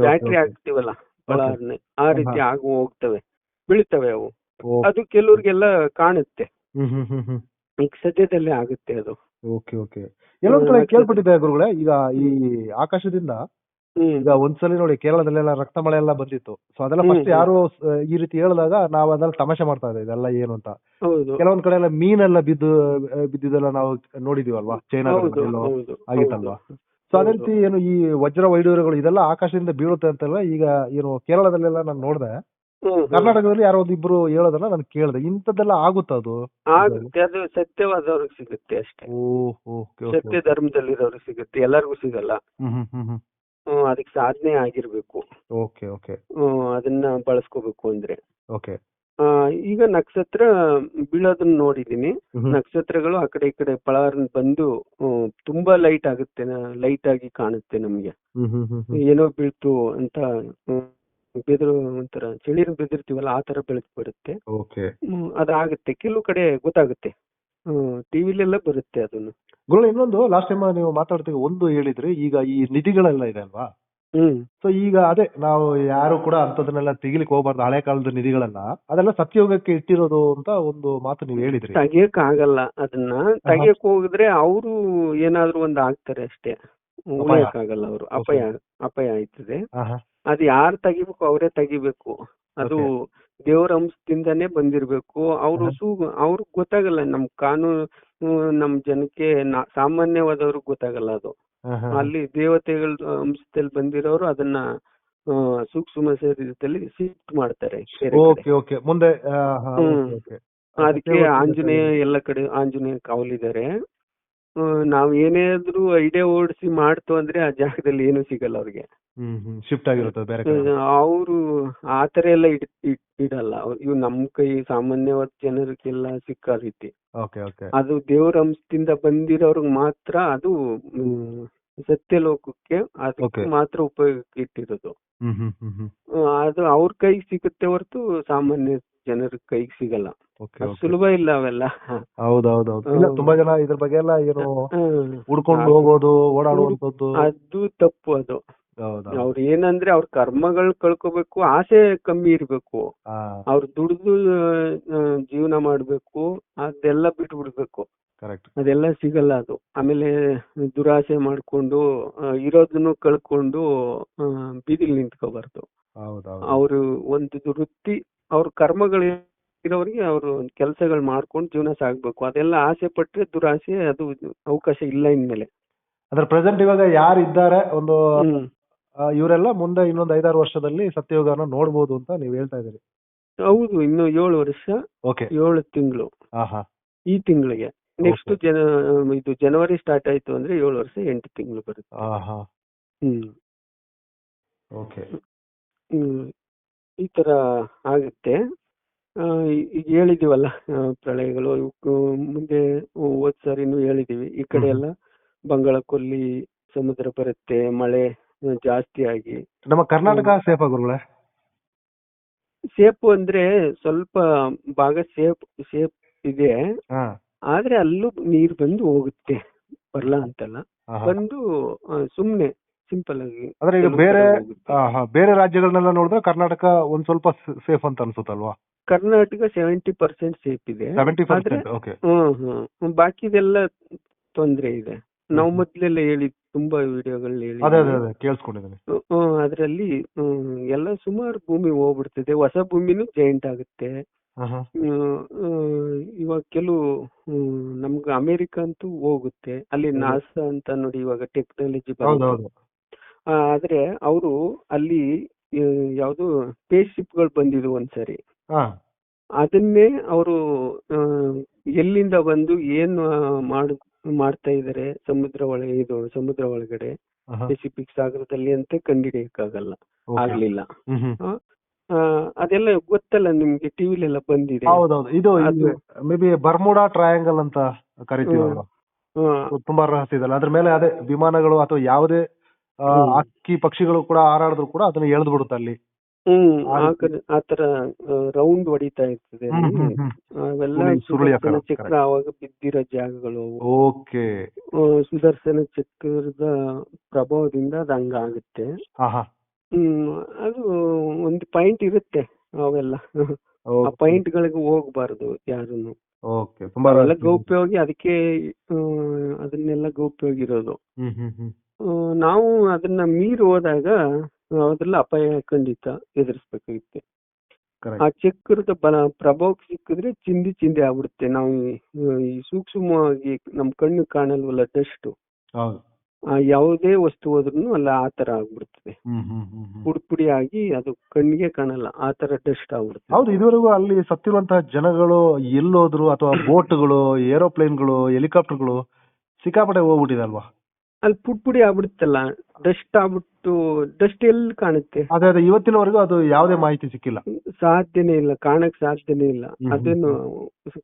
ಬ್ಯಾಟ್ರಿ ಆಗ್ತಿವಲ್ಲ ಪಳಾರ್ನೆ, ಆ ರೀತಿ ಹೋಗ್ತವೆ, ಬೀಳ್ತವೆ ಅವು. ಅದು ಕೆಲವ್ರಿಗೆಲ್ಲ ಕಾಣುತ್ತೆ. ಈಗ ಸದ್ಯದಲ್ಲೇ ಆಗುತ್ತೆ ಅದು. ಎಲ್ಲೊಂದ್ ಕಡೆ ಕೇಳ್ಪಟ್ಟಿದೆ ಗುರುಗಳೇ, ಈಗ ಈ ಆಕಾಶದಿಂದ ಈಗ ಒಂದ್ಸಲಿ ನೋಡಿ ಕೇರಳದಲ್ಲೆಲ್ಲ ರಕ್ತ ಮಳೆ ಎಲ್ಲ ಬಂದಿತ್ತು. ಸೊ ಅದೆಲ್ಲ ಫಸ್ಟ್ ಯಾರು ಈ ರೀತಿ ಹೇಳಿದಾಗ ನಾವ್ ಅದೆಲ್ಲ ತಮಾಷೆ ಮಾಡ್ತಾ ಇದ್ದೆ ಇದೆಲ್ಲ ಏನು ಅಂತ. ಕೆಲವೊಂದ್ ಕಡೆ ಎಲ್ಲ ಮೀನೆಲ್ಲ ಬಿದ್ದಿದ್ದೆಲ್ಲ ನಾವು ನೋಡಿದೀವಲ್ವಾ, ಚೈನಾ ಆಗಿತ್ತಲ್ವಾ. ಸೊ ಅದೇ ರೀತಿ ಏನು ಈ ವಜ್ರ ವೈಡೂರ್ಯಗಳು ಇದೆಲ್ಲ ಆಕಾಶದಿಂದ ಬೀಳುತ್ತೆ ಅಂತಲ್ವಾ ಈಗ ಏನು ಕೇರಳದಲ್ಲೆಲ್ಲ ನಾನು ನೋಡ್ದೆ. ಕರ್ನಾಟಕದಲ್ಲಿ ಯಾರೋ ಇಬ್ರು ಹೇಳೋದನ್ನ ನಾನು ಕೇಳ್ದೆ, ಇಂಥದ್ದೆಲ್ಲ ಆಗುತ್ತೆ? ಅದು ಸತ್ಯವಾದವ್ರಿಗೆ ಸಿಗುತ್ತೆ ಅಷ್ಟೇ, ಸತ್ಯ ಧರ್ಮದಲ್ಲಿರೋರಿಗೆ ಸಿಗುತ್ತೆ, ಎಲ್ಲರಿಗೂ ಸಿಗಲ್ಲ. ಅದಕ್ಕೆ ಸಾಧನೆ ಆಗಿರ್ಬೇಕು, ಅದನ್ನ ಬಳಸ್ಕೋಬೇಕು ಅಂದ್ರೆ. ಈಗ ನಕ್ಷತ್ರ ಬೀಳೋದನ್ನ ನೋಡಿದೀನಿ. ನಕ್ಷತ್ರಗಳು ಆ ಕಡೆ ಈ ಕಡೆ ಪಳಾರ್ ಬಂದು ತುಂಬಾ ಲೈಟ್ ಆಗಿ ಕಾಣುತ್ತೆ ನಮ್ಗೆ. ಏನೋ ಬೀಳ್ತು ಅಂತ ಒಂಥರ ಚಳಿರು ಬೆದಿರ್ತೀವಲ್ಲ ಆ ತರ ಬೆಳಕು ಬರುತ್ತೆ. ಅದಾಗುತ್ತೆ, ಕೆಲವು ಕಡೆ ಗೊತ್ತಾಗುತ್ತೆ, ಟಿವಿಲೆಲ್ಲ ಬರುತ್ತೆ ಅದನ್ನು. ಗುರು ಇನ್ನೊಂದು ಲಾಸ್ಟ್ ಟೈಮ್ ನೀವು ಮಾತಾಡ್ತೀವಿ ಒಂದು ಹೇಳಿದ್ರಿ, ಈಗ ಈ ನಿಧಿಗಳೆಲ್ಲ ಇದೆ ಅಲ್ವಾ. ಸೊ ಈಗ ಅದೇ ನಾವು ಯಾರು ಕೂಡ ಅಂತದನ್ನೆಲ್ಲ ತೆಗಿಲಿಕ್ಕೆ ಹೋಗ್ಬಾರ್ದು, ಹಳೆ ಕಾಲದ ನಿಧಿಗಳೆಲ್ಲ ಅದೆಲ್ಲ ಸತ್ಯಯೋಗಕ್ಕೆ ಇಟ್ಟಿರೋದು ಅಂತ ಒಂದು ಮಾತು ನೀವು ಹೇಳಿದ್ರಿ. ತೆಗಿಯಕ್ ಆಗಲ್ಲ ಅದನ್ನ. ತೆಗಿಯಕ್ ಹೋಗಿದ್ರೆ ಅವರು ಏನಾದ್ರು ಒಂದ್ ಆಗ್ತಾರೆ ಅಷ್ಟೇ. ಉಳಿಯಕ್ಕಾಗಲ್ಲ ಅವರು. ಅಪಾಯ ಆಯ್ತದೆ. ಅದು ಯಾರು ತೆಗಿಬೇಕು ಅವರೇ ತೆಗಿಬೇಕು. ಅದು ದೇವರ ಅಂಶದಿಂದಾನೇ ಬಂದಿರ್ಬೇಕು. ಅವ್ರಿಗೆ ಗೊತ್ತಾಗಲ್ಲ, ನಮ್ ಕಾನೂನು ನಮ್ ಜನಕ್ಕೆ ಸಾಮಾನ್ಯವಾದವ್ರಿಗೆ ಗೊತ್ತಾಗಲ್ಲ ಅದು. ಅಲ್ಲಿ ದೇವತೆಗಳ ಅಂಶದಲ್ಲಿ ಬಂದಿರೋರು ಅದನ್ನ ಸೂಕ್ಷ್ಮ ಶರೀರದಲ್ಲಿ ಶಿಫ್ಟ್ ಮಾಡ್ತಾರೆ. ಮುಂದೆ ಅದಕ್ಕೆ ಆಂಜನೇಯ ಎಲ್ಲ ಕಡೆ ಆಂಜನೇಯ ಕಾವಲಿದ್ದಾರೆ. ನಾವ್ ಏನಾದ್ರೂ ಐಡಿಯಾ ಓಡಿಸಿ ಮಾಡ್ತು ಅಂದ್ರೆ ಆ ಜಾಗದಲ್ಲಿ ಏನು ಸಿಗಲ್ಲ ಅವ್ರಿಗೆ. ಶಿಫ್ಟ್ ಆಗಿರುತ್ತೆ. ಅವರು ಆತರ ಎಲ್ಲ ಇಡಲ್ಲ. ಇವ್ ನಮ್ ಕೈ ಸಾಮಾನ್ಯವಾದ ಜನರಿಗೆಲ್ಲ ಸಿಕ್ಕ ರೀತಿ. ಅದು ದೇವರ ಅಂಶದಿಂದ ಬಂದಿರೋರ್ಗ್ ಮಾತ್ರ ಅದು ಸತ್ಯಲೋಕಕ್ಕೆ ಅದಕ್ಕೆ ಮಾತ್ರ ಉಪಯೋಗಕ್ಕೆ ಇಟ್ಟಿರೋದು. ಅದು ಅವ್ರ ಕೈಗೆ ಸಿಗುತ್ತೆ ಹೊರತು ಸಾಮಾನ್ಯ ಜನರ ಕೈಗೆ ಸಿಗಲ್ಲ. ಸುಲಭ ಇಲ್ಲ ಅವೆಲ್ಲ. ತುಂಬಾ ಜನ ಇದ್ರ ಬಗ್ಗೆ ಎಲ್ಲ ಏನು ಹುಡ್ಕೊಂಡು ಹೋಗೋದು ಓಡಾಡುವಂತದ್ದು ಅದು ತಪ್ಪು. ಅದು ಅವ್ರ ಏನಂದ್ರೆ ಅವ್ರ ಕರ್ಮಗಳು ಕಳ್ಕೋಬೇಕು, ಆಸೆ ಕಮ್ಮಿ ಇರ್ಬೇಕು, ಅವ್ರು ದುಡ್ದು ಜೀವನ ಮಾಡ್ಬೇಕು, ಅದೆಲ್ಲ ಬಿಟ್ಟು ಬಿಡ್ಬೇಕು. ಅದೆಲ್ಲ ಸಿಗಲ್ಲ ಅದು. ಆಮೇಲೆ ದುರಾಸೆ ಮಾಡ್ಕೊಂಡು ಇರೋದನ್ನು ಕಳ್ಕೊಂಡು ಬೀದಿಲಿ ನಿಂತ್ಕೋಬಾರ್ದು. ಅವರು ಒಂದು ವೃತ್ತಿ, ಅವ್ರ ಕರ್ಮಗಳು ಇರೋರಿಗೆ ಅವರು ಕೆಲಸಗಳು ಮಾಡ್ಕೊಂಡು ಜೀವನ ಸಾಗ್ಬೇಕು. ಅದೆಲ್ಲ ಆಸೆ ಪಟ್ರೆ ದುರಾಸೆ, ಅದು ಅವಕಾಶ ಇಲ್ಲ ಇನ್ಮೇಲೆ. ಅದ್ರ ಪ್ರೆಸೆಂಟ್ ಇವಾಗ ಯಾರು ಇದ್ದಾರೆ ಒಂದು ಇವರೆಲ್ಲ ಮುಂದೆ ಇನ್ನೊಂದು 5-6 ವರ್ಷದಲ್ಲಿ ಸತ್ಯಯುಗನ ನೋಡ್ಬೋದು ಅಂತ ನೀವ್ ಹೇಳ್ತಾ ಇದೀರಿ. ಹೌದು, ಇನ್ನು 7 ವರ್ಷ 7 ತಿಂಗಳು. ಈ ತಿಂಗಳಿಗೆ ನೆಕ್ಸ್ಟ್ ಇದು ಜನವರಿ ಸ್ಟಾರ್ಟ್ ಆಯ್ತು ಅಂದ್ರೆ 7 ವರ್ಷ 8 ತಿಂಗಳು ಬರುತ್ತೆ. ಈ ತರ ಆಗುತ್ತೆ. ಈಗ ಹೇಳಿದೀವಲ್ಲ ಪ್ರಳಯಗಳು, ಮುಂದೆ ಹೋದ್ ಸಾರಿನೂ ಹೇಳಿದೀವಿ. ಈ ಕಡೆ ಎಲ್ಲ ಬಂಗಾಳ ಕೊಲ್ಲಿ ಸಮುದ್ರ ಬರುತ್ತೆ, ಮಳೆ ಜಾಸ್ತಿ ಆಗಿ. ನಮ್ಮ ಕರ್ನಾಟಕ ಸೇಫ್ ಗುರುಗಳೇ? ಸೇಫ್ ಅಂದ್ರೆ ಸ್ವಲ್ಪ ಭಾಗ ಸೇಫ್ ಇದೆ, ಆದ್ರೆ ಅಲ್ಲೂ ನೀರ್ ಬಂದು ಹೋಗುತ್ತೆ, ಬರಲ್ಲ ಅಂತಲ್ಲ, ಬಂದು ಸುಮ್ನೆ ಸಿಂಪಲ್ ಆಗಿ. ಅಂದ್ರೆ ಈಗ ಬೇರೆ ರಾಜ್ಯಗಳನ್ನೆಲ್ಲ ನೋಡಿದ್ರೆ ಕರ್ನಾಟಕ ಒಂದ್ ಸ್ವಲ್ಪ ಸೇಫ್ ಅಂತ ಅನ್ಸುತ್ತಲ್ವಾ? ಕರ್ನಾಟಕ 70% ಸೇಫ್ ಇದೆ. ಬಾಕಿದೆಲ್ಲ ತೊಂದ್ರೆ ಇದೆ. ನಾವು ಮೊದ್ಲೆಲ್ಲ ಹೇಳಿ ತುಂಬಾ ವಿಡಿಯೋಗಳಲ್ಲಿ ಕೇಳಿಸ್ಕೊಂಡಿದ್ದೀನಿ. ಅದ್ರಲ್ಲಿ ಎಲ್ಲ ಸುಮಾರು ಭೂಮಿ ಹೋಗ್ಬಿಡ್ತದೆ. ಹೊಸ ಭೂಮಿನೂ ಜಾಯಿಂಟ್ ಆಗುತ್ತೆ. ಇವಾಗ ಕೆಲವು ನಮ್ಗೆ ಅಮೆರಿಕ ಅಂತೂ ಹೋಗುತ್ತೆ, ಅಲ್ಲಿ ನಾಸಾ ಅಂತ ನೋಡಿ ಇವಾಗ ಟೆಕ್ನಾಲಜಿ ಬಂದು. ಆದ್ರೆ ಅವರು ಅಲ್ಲಿ ಯಾವ್ದು ಸ್ಪೇಸ್ ಶಿಪ್ ಗಳು ಬಂದಿದ್ವು ಒಂದ್ಸರಿ. ಅದನ್ನೇ ಅವರು ಎಲ್ಲಿಂದ ಬಂದು ಏನು ಮಾಡ್ತಾ ಇದಾರೆ ಸಮುದ್ರ ಒಳಗಡೆ ಪೆಸಿಫಿಕ್ ಸಾಗರದಲ್ಲಿ ಅಂತ ಕಂಡಿಡಿಯಕ್ಕಾಗಲ್ಲ, ಆಗ್ಲಿಲ್ಲ. ಅದೆಲ್ಲ ಗೊತ್ತಲ್ಲ ನಿಮ್ಗೆ, ಟಿವಿಲೆಲ್ಲ ಬಂದಿದೆ. ಇದು ಮೇ ಬಿ ಬರ್ಮುಡಾ ಟ್ರಯಾಂಗಲ್ ಅಂತ ಕರಿತೀವಿ, ತುಂಬಾ ರಹಸ್ಯ ಇದಲ್ಲ ಅದ್ರ ಮೇಲೆ. ಅದೇ ವಿಮಾನಗಳು ಅಥವಾ ಯಾವುದೇ ಹಕ್ಕಿ ಪಕ್ಷಿಗಳು ಕೂಡ ಹಾರಾಡಿದ್ರು ಕೂಡ ಅದನ್ನ ಎಳ್ದು ಬಿಡುತ್ತೆ ಅಲ್ಲಿ. ಆತರ ರೌಂಡ್ ಹೊಡಿತಾ ಇರ್ತದೆ. ಅವೆಲ್ಲ ಸುದರ್ಶನ ಚಕ್ರ ಅವಾಗ ಬಿದ್ದಿರೋ ಜಾಗಗಳು. ಸುದರ್ಶನ ಚಕ್ರದ ಪ್ರಭಾವದಿಂದ ಅದು ಹಂಗಾಗುತ್ತೆ. ಅದು ಒಂದು ಪಾಯಿಂಟ್ ಇರುತ್ತೆ, ಅವೆಲ್ಲ ಆ ಪಾಯಿಂಟ್ ಗಳಿಗೆ ಹೋಗ್ಬಾರ್ದು ಯಾರನ್ನು. ಎಲ್ಲ ಗೌಪ್ಯವಾಗಿ, ಅದಕ್ಕೆ ಅದನ್ನೆಲ್ಲ ಗೌಪ್ಯವಾಗಿ ಇರೋದು. ನಾವು ಅದನ್ನ ಮೀರಿ ಹೋದಾಗ ಅದ್ರಲ್ಲಿ ಅಪಾಯ ಖಂಡಿತ ಎದುರಿಸ್ಬೇಕಾಗುತ್ತೆ. ಆ ಚಕ್ರದ ಪ್ರಭಾವಕ್ಕೆ ಸಿಕ್ಕಿದ್ರೆ ಚಿಂದಿ ಆಗ್ಬಿಡುತ್ತೆ. ನಾವು ಈ ಸೂಕ್ಷ್ಮವಾಗಿ ನಮ್ ಕಣ್ಣು ಕಾಣಲ್ವಲ್ಲ, ಡಸ್ಟ್, ಯಾವುದೇ ವಸ್ತು ಹೋದ್ರೂ ಅಲ್ಲ ಆ ತರ ಆಗ್ಬಿಡ್ತದೆ. ಪುಡಿ ಆಗಿ ಅದು ಕಣ್ಣಿಗೆ ಕಾಣಲ್ಲ, ಆ ತರ ಡಸ್ಟ್ ಆಗ್ಬಿಡುತ್ತೆ. ಹೌದು, ಇದುವರೆಗೂ ಅಲ್ಲಿ ಸತ್ತಿರುವಂತಹ ಜನಗಳು ಎಲ್ಲೋದ್ರು, ಅಥವಾ ಬೋಟ್ಗಳು, ಏರೋಪ್ಲೇನ್ಗಳು, ಹೆಲಿಕಾಪ್ಟರ್ಗಳು ಸಿಕ್ಕಾಪಟ್ಟೆ ಹೋಗ್ಬಿಟ್ಟಿದೆ ಅಲ್ವಾ? ಅಲ್ಲಿ ಪುಡಿ ಆಗ್ಬಿಡುತ್ತಲ್ಲ, ಡಸ್ಟ್ ಆಗ್ಬಿಟ್ಟು. ಡಸ್ಟ್ ಎಲ್ಲಿ ಕಾಣುತ್ತೆ? ಅದೇ ಇವತ್ತಿನವರೆಗೂ ಅದು ಯಾವುದೇ ಮಾಹಿತಿ ಸಿಕ್ಕಿಲ್ಲ. ಸಾಧ್ಯನೇ ಇಲ್ಲ, ಕಾಣಕ್ ಸಾಧ್ಯನೇ ಇಲ್ಲ. ಅದೇನು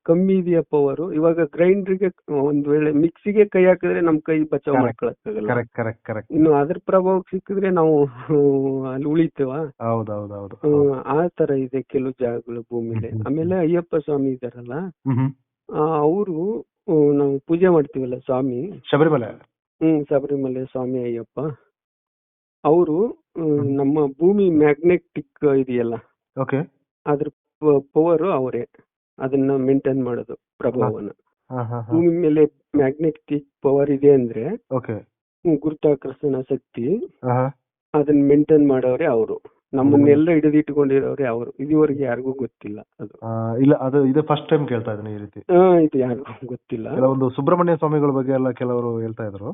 ಕಮ್ಮಿ ಇದೆಯಾ ಪವರ್? ಇವಾಗ ಗ್ರೈಂಡರ್ಗೆ ಒಂದ್ ವೇಳೆ ಮಿಕ್ಸಿಗೆ ಕೈ ಹಾಕಿದ್ರೆ ನಮ್ ಕೈ ಬಚಾವ್ ಮಾಡ್ಕೊಳಕ್ಕಾಗಲ್ಲ. ಇನ್ನು ಅದ್ರ ಪ್ರಭಾವಕ್ಕೆ ಸಿಕ್ಕಿದ್ರೆ ನಾವು ಅಲ್ಲಿ ಉಳಿತೇವ? ಆ ತರ ಇದೆ ಕೆಲವು ಜಾಗಗಳು ಭೂಮಿಲಿ. ಆಮೇಲೆ ಅಯ್ಯಪ್ಪ ಸ್ವಾಮಿ ಇದಾರಲ್ಲ, ಅವರು ನಾವು ಪೂಜೆ ಮಾಡ್ತೀವಲ್ಲ ಸ್ವಾಮಿ, ಶಬರಿಮಲೆ ಸ್ವಾಮಿ ಅಯ್ಯಪ್ಪ, ಅವರು ನಮ್ಮ ಭೂಮಿ ಮ್ಯಾಗ್ನೆಟಿಕ್ ಇದೆಯಲ್ಲ, ಅದ್ರ ಪವರ್ ಅವರೇ ಅದನ್ನ ಮೇಂಟೈನ್ ಮಾಡೋದು, ಪ್ರಭಾವನ. ಭೂಮಿ ಮೇಲೆ ಮ್ಯಾಗ್ನೆಟಿಕ್ ಪವರ್ ಇದೆ ಅಂದ್ರೆ ಗುರುತ್ವಾಕರ್ಷಣ ಶಕ್ತಿ ಆಹಾ. ಅದನ್ನ ಮೇಂಟೈನ್ ಮಾಡೋರೆ ಅವರು, ನಮ್ಮನ್ನೆಲ್ಲ ಹಿಡಿದಿಟ್ಕೊಂಡಿರೋರೆ ಅವರು. ಇದುವರೆಗೆ ಯಾರಿಗೂ ಗೊತ್ತಿಲ್ಲ ಅದು. ಇಲ್ಲ ಅದು ಇದು ಫಸ್ಟ್ ಟೈಮ್ ಕೇಳ್ತಾ ಇದ್ದೀನಿ ಈ ರೀತಿ. ಇದು ಯಾರಿಗೂ ಗೊತ್ತಿಲ್ಲ. ಕೆಲವೊಂದು ಸುಬ್ರಹ್ಮಣ್ಯ ಸ್ವಾಮಿಗಳ ಬಗ್ಗೆ ಎಲ್ಲ ಕೆಲವರು ಹೇಳ್ತಾ ಇದ್ರು.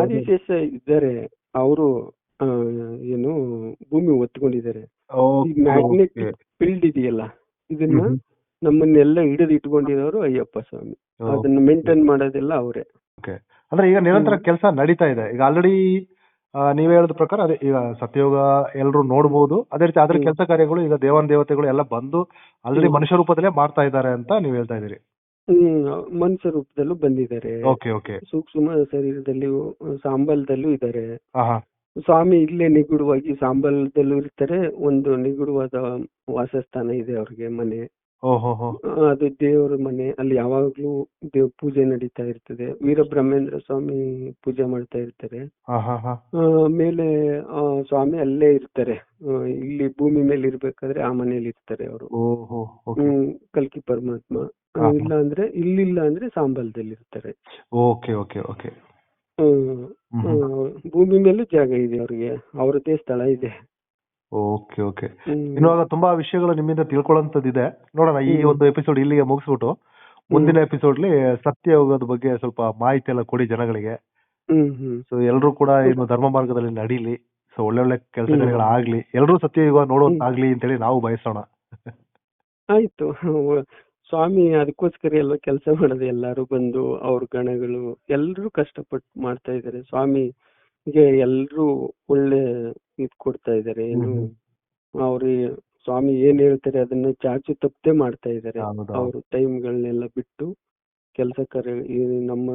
ಆದಿಶೇಷ ಇದ್ದಾರೆ ಅವರು, ಏನು ಭೂಮಿ ಒತ್ಕೊಂಡಿದ್ದಾರೆ. ಮ್ಯಾಗ್ನೆಟಿಕ್ ಫೀಲ್ಡ್ ಇದೆಯಲ್ಲ, ಇದನ್ನ ನಮ್ಮನ್ನೆಲ್ಲ ಹಿಡಿದು ಇಟ್ಕೊಂಡಿರೋರು ಅಯ್ಯಪ್ಪ ಸ್ವಾಮಿ. ಅದನ್ನ ಮೇಂಟೈನ್ ಮಾಡೋದೆಲ್ಲ ಅವರೇ. ಅಂದ್ರೆ ಈಗ ನಿರಂತರ ಕೆಲಸ ನಡೀತಾ ಇದೆ. ಈಗ ಆಲ್ರೆಡಿ ನೀವೇ ಹೇಳಿದ ಪ್ರಕಾರ ಅದೇ ಈಗ ಸತ್ಯಯೋಗ ಎಲ್ಲರೂ ನೋಡಬಹುದು. ಅದೇ ರೀತಿ ಅದ್ರ ಕೆಲಸ ಕಾರ್ಯಗಳು ಈಗ ದೇವತೆಗಳು ಎಲ್ಲ ಬಂದು ಆಲ್ರೆಡಿ ಮನುಷ್ಯ ರೂಪದಲ್ಲೇ ಮಾಡ್ತಾ ಇದ್ದಾರೆ ಅಂತ ನೀವು ಹೇಳ್ತಾ ಇದೀರಿ. ಮನುಷ್ಯ ರೂಪದಲ್ಲೂ ಬಂದಿದ್ದಾರೆ. ಸೂಕ್ಷ್ಮ ಶರೀರದಲ್ಲಿ ಸಾಂಬಲ್ದಲ್ಲೂ ಇದ್ದಾರೆ. ಸ್ವಾಮಿ ಇಲ್ಲೇ ನಿಗೂಢವಾಗಿ ಸಾಂಬಲ್ದಲ್ಲೂ ಇರ್ತಾರೆ. ಒಂದು ನಿಗೂಢವಾದ ವಾಸಸ್ಥಾನ ಇದೆ ಅವ್ರಿಗೆ, ಮನೆ. ಅದು ದೇವರ ಮನೆ. ಅಲ್ಲಿ ಯಾವಾಗ್ಲೂ ಪೂಜೆ ನಡೀತಾ ಇರ್ತದೆ. ವೀರಬ್ರಹ್ಮೇಂದ್ರ ಸ್ವಾಮಿ ಪೂಜೆ ಮಾಡ್ತಾ ಇರ್ತಾರೆ. ಮೇಲೆ ಸ್ವಾಮಿ ಅಲ್ಲೇ ಇರ್ತಾರೆ. ಇಲ್ಲಿ ಭೂಮಿ ಮೇಲೆ ಇರ್ಬೇಕಾದ್ರೆ ಆ ಮನೇಲಿ ಇರ್ತಾರೆ ಅವರು. ಕಲ್ಕಿ ಪರಮಾತ್ಮ. ಇಲ್ಲ ಅಂದ್ರೆ ಇಲ್ಲಿಲ್ಲ ಅಂದ್ರೆ ಸಾಂಬಲ್ದಲ್ಲಿ ಇರ್ತಾರೆ. ಭೂಮಿ ಮೇಲೂ ಜಾಗ ಇದೆ ಅವ್ರಿಗೆ, ಅವ್ರದ್ದೇ ಸ್ಥಳ ಇದೆ. ಇವಾಗ ತುಂಬಾ ವಿಷಯಗಳು ನಿಮ್ಮಿಂದ ತಿಳ್ಕೊಳ್ಳೋಂಥದ್ದಿದೆ. ನೋಡೋಣ, ಈ ಒಂದು ಎಪಿಸೋಡ್ ಇಲ್ಲಿಗೆ ಮುಗಿಸ್ಬಿಟ್ಟು ಮುಂದಿನ ಎಪಿಸೋಡ್ಲಿ ಸತ್ಯಯೋಗದ ಬಗ್ಗೆ ಸ್ವಲ್ಪ ಮಾಹಿತಿ ಎಲ್ಲ ಕೊಡಿ ಜನಗಳಿಗೆ. ಸೊ ಎಲ್ರು ಕೂಡ ಏನು ಧರ್ಮ ಮಾರ್ಗದಲ್ಲಿ ನಡೀಲಿ. ಸೊ ಒಳ್ಳೊಳ್ಳೆ ಕೆಲಸಗಳಾಗ್ಲಿ, ಎಲ್ರೂ ಸತ್ಯಯುಗ ನೋಡುವಂತಾಗ್ಲಿ ಅಂತೇಳಿ ನಾವು ಬಯಸೋಣ. ಆಯ್ತು. ಸ್ವಾಮಿ ಅದಕ್ಕೋಸ್ಕರ ಎಲ್ಲ ಕೆಲಸ ಮಾಡೋದು. ಎಲ್ಲಾರು ಬಂದು ಅವ್ರ ಗಣಗಳು ಎಲ್ರು ಕಷ್ಟಪಟ್ಟು ಮಾಡ್ತಾ ಇದಾರೆ. ಸ್ವಾಮಿಗೆ ಎಲ್ರು ಒಳ್ಳೆ ಇದ್ ಕೊಡ್ತಾ ಇದಾರೆ. ಏನು ಅವ್ರಿಗೆ ಸ್ವಾಮಿ ಏನ್ ಹೇಳ್ತಾರೆ ಅದನ್ನ ಚಾಚು ತಪ್ಪದೆ ಮಾಡ್ತಾ ಇದಾರೆ. ಅವ್ರ ಟೈಮ್ಗಳನ್ನೆಲ್ಲ ಬಿಟ್ಟು ಕೆಲಸ ಕಾರ್ಯ ನಮ್ಮ